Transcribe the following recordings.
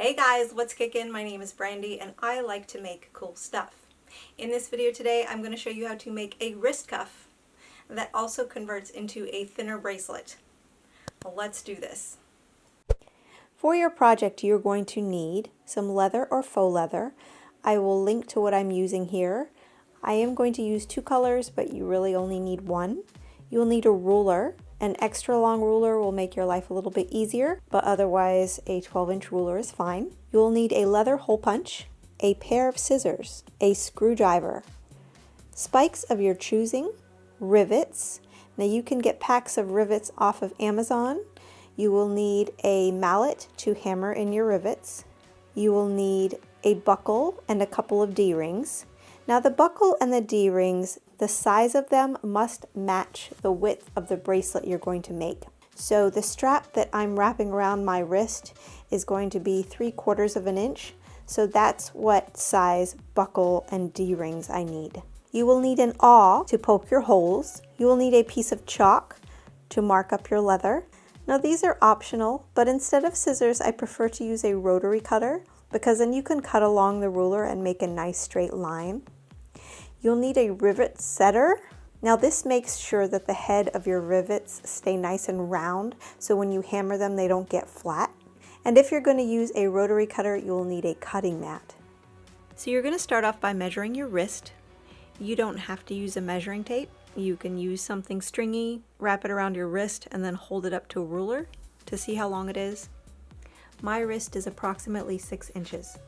Hey guys, what's kickin'? My name is Brandy and I like to make cool stuff. In this video today, I'm going to show you how to make a wrist cuff that also converts into a thinner bracelet. Well, let's do this. For your project, you're going to need some leather or faux leather. I will link to what I'm using here. I am going to use two colors, but you really only need one. You'll need a ruler. An extra long ruler will make your life a little bit easier, but otherwise a 12-inch ruler is fine. You'll need a leather hole punch, a pair of scissors, a screwdriver, spikes of your choosing, rivets. Now you can get packs of rivets off of Amazon. You will need a mallet to hammer in your rivets. You will need a buckle and a couple of D-rings. Now the buckle and the D-rings, the size of them must match the width of the bracelet you're going to make. So the strap that I'm wrapping around my wrist is going to be 3/4 of an inch. So that's what size buckle and D-rings I need. You will need an awl to poke your holes. You will need a piece of chalk to mark up your leather. Now these are optional, but instead of scissors, I prefer to use a rotary cutter because then you can cut along the ruler and make a nice straight line. You'll need a rivet setter. Now this makes sure that the head of your rivets stay nice and round, so when you hammer them, they don't get flat. And if you're going to use a rotary cutter, you'll need a cutting mat. So you're going to start off by measuring your wrist. You don't have to use a measuring tape. You can use something stringy, wrap it around your wrist, and then hold it up to a ruler to see how long it is. My wrist is approximately 6 inches.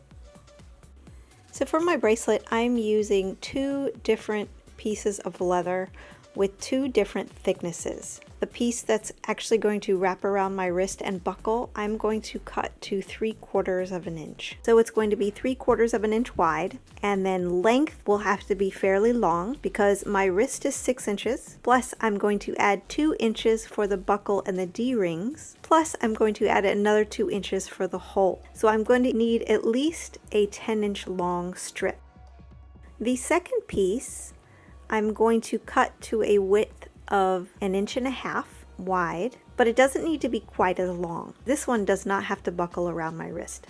So for my bracelet, I'm using 2 different pieces of leather with 2 different thicknesses. The piece that's actually going to wrap around my wrist and buckle, I'm going to cut to 3/4 of an inch. So it's going to be 3/4 of an inch wide, and then length will have to be fairly long because my wrist is 6 inches, plus I'm going to add 2 inches for the buckle and the D-rings, plus I'm going to add another 2 inches for the hole. So I'm going to need at least a 10-inch long strip. The second piece, I'm going to cut to a width of 1.5 inches wide, but it doesn't need to be quite as long. This one does not have to buckle around my wrist.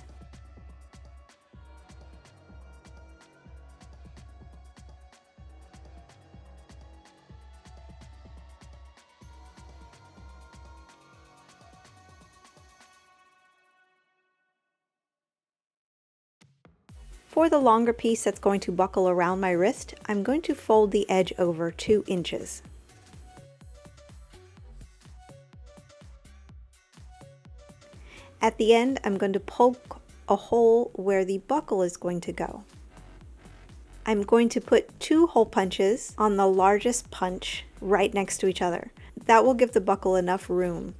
For the longer piece that's going to buckle around my wrist, I'm going to fold the edge over 2 inches. At the end, I'm going to poke a hole where the buckle is going to go. I'm going to put 2 hole punches on the largest punch right next to each other. That will give the buckle enough room.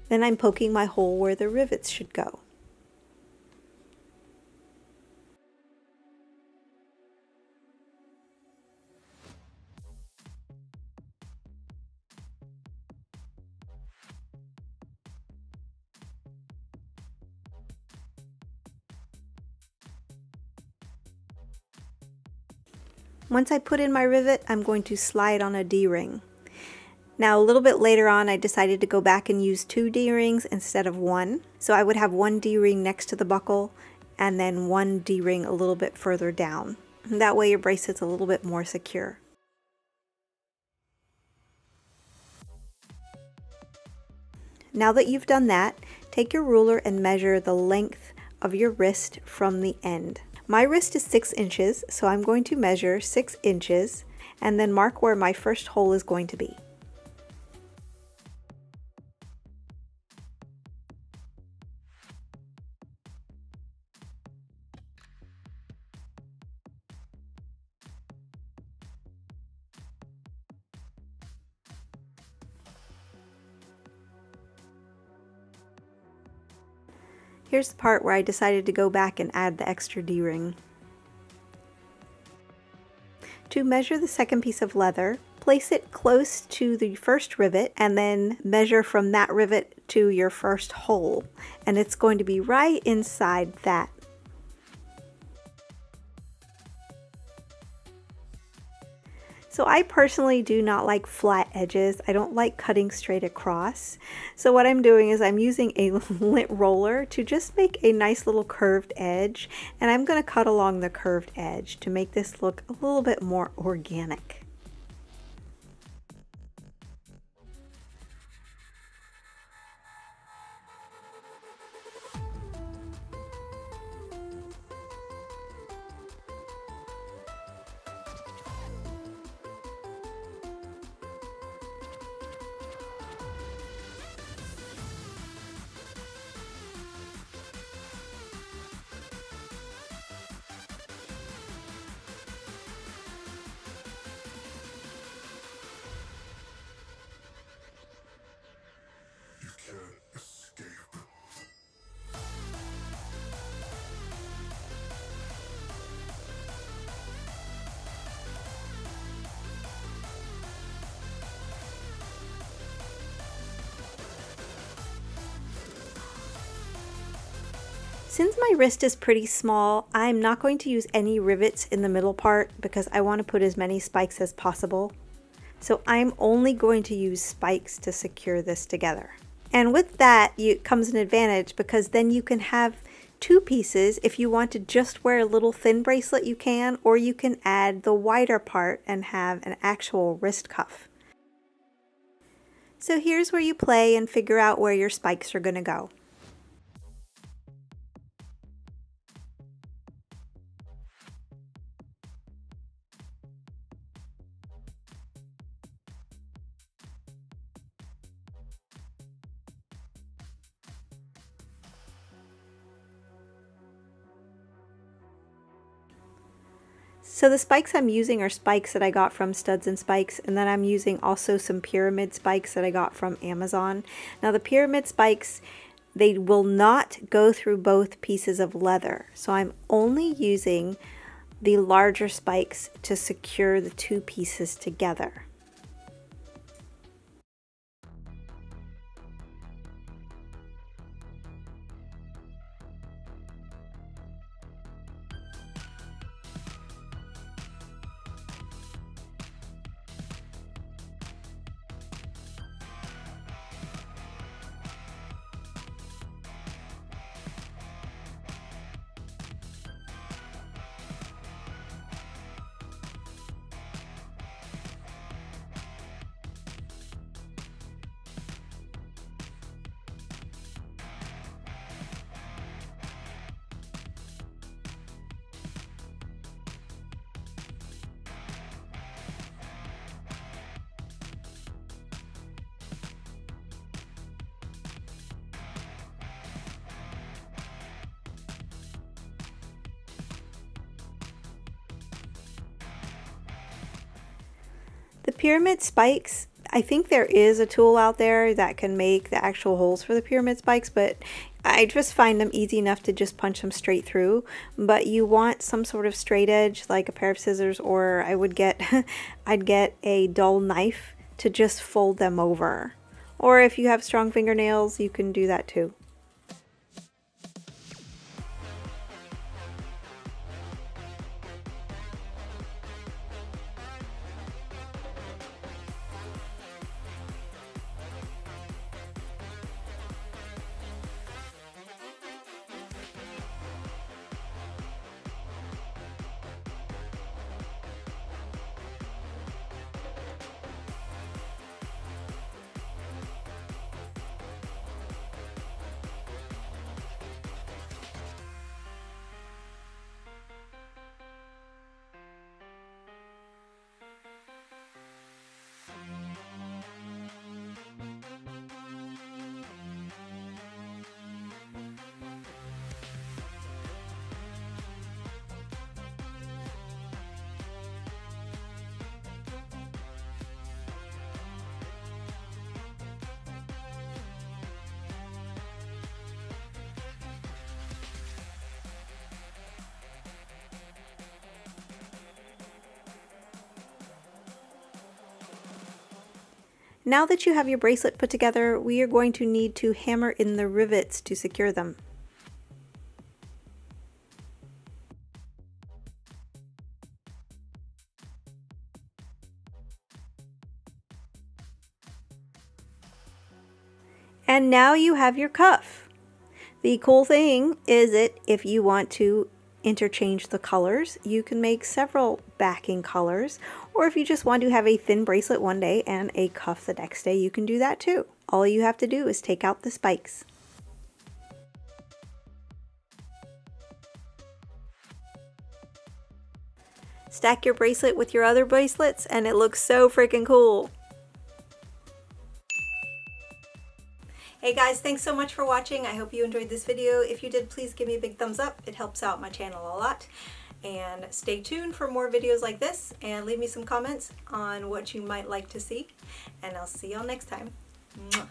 Then I'm poking my hole where the rivets should go. Once I put in my rivet, I'm going to slide on a D-ring. Now a little bit later on, I decided to go back and use 2 D-rings instead of 1. So I would have 1 D-ring next to the buckle and then 1 D-ring a little bit further down. And that way your bracelet's a little bit more secure. Now that you've done that, take your ruler and measure the length of your wrist from the end. My wrist is 6 inches, so I'm going to measure 6 inches and then mark where my first hole is going to be. Here's the part where I decided to go back and add the extra D-ring. To measure the second piece of leather, place it close to the first rivet and then measure from that rivet to your first hole. And it's going to be right inside that. So I personally do not like flat edges. I don't like cutting straight across. So what I'm doing is I'm using a lint roller to just make a nice little curved edge, and I'm going to cut along the curved edge to make this look a little bit more organic. Since my wrist is pretty small, I'm not going to use any rivets in the middle part because I want to put as many spikes as possible. So I'm only going to use spikes to secure this together. And with that comes an advantage because then you can have two pieces. If you want to just wear a little thin bracelet, you can, or you can add the wider part and have an actual wrist cuff. So here's where you play and figure out where your spikes are going to go. So the spikes I'm using are spikes that I got from Studs and Spikes, and then I'm using also some pyramid spikes that I got from Amazon. Now the pyramid spikes, they will not go through both pieces of leather, so I'm only using the larger spikes to secure the two pieces together. The pyramid spikes, I think there is a tool out there that can make the actual holes for the pyramid spikes, but I just find them easy enough to just punch them straight through. But you want some sort of straight edge, like a pair of scissors, or I'd get a dull knife to just fold them over. Or if you have strong fingernails, you can do that too. Now that you have your bracelet put together, we are going to need to hammer in the rivets to secure them. And now you have your cuff. The cool thing is if you want to interchange the colors, you can make several backing colors, or if you just want to have a thin bracelet one day and a cuff the next day, you can do that too. All you have to do is take out the spikes. Stack your bracelet with your other bracelets and it looks so freaking cool. Hey guys, thanks so much for watching. I hope you enjoyed this video. If you did, please give me a big thumbs up. It helps out my channel a lot. And stay tuned for more videos like this, and leave me some comments on what you might like to see. And I'll see y'all next time. Mwah.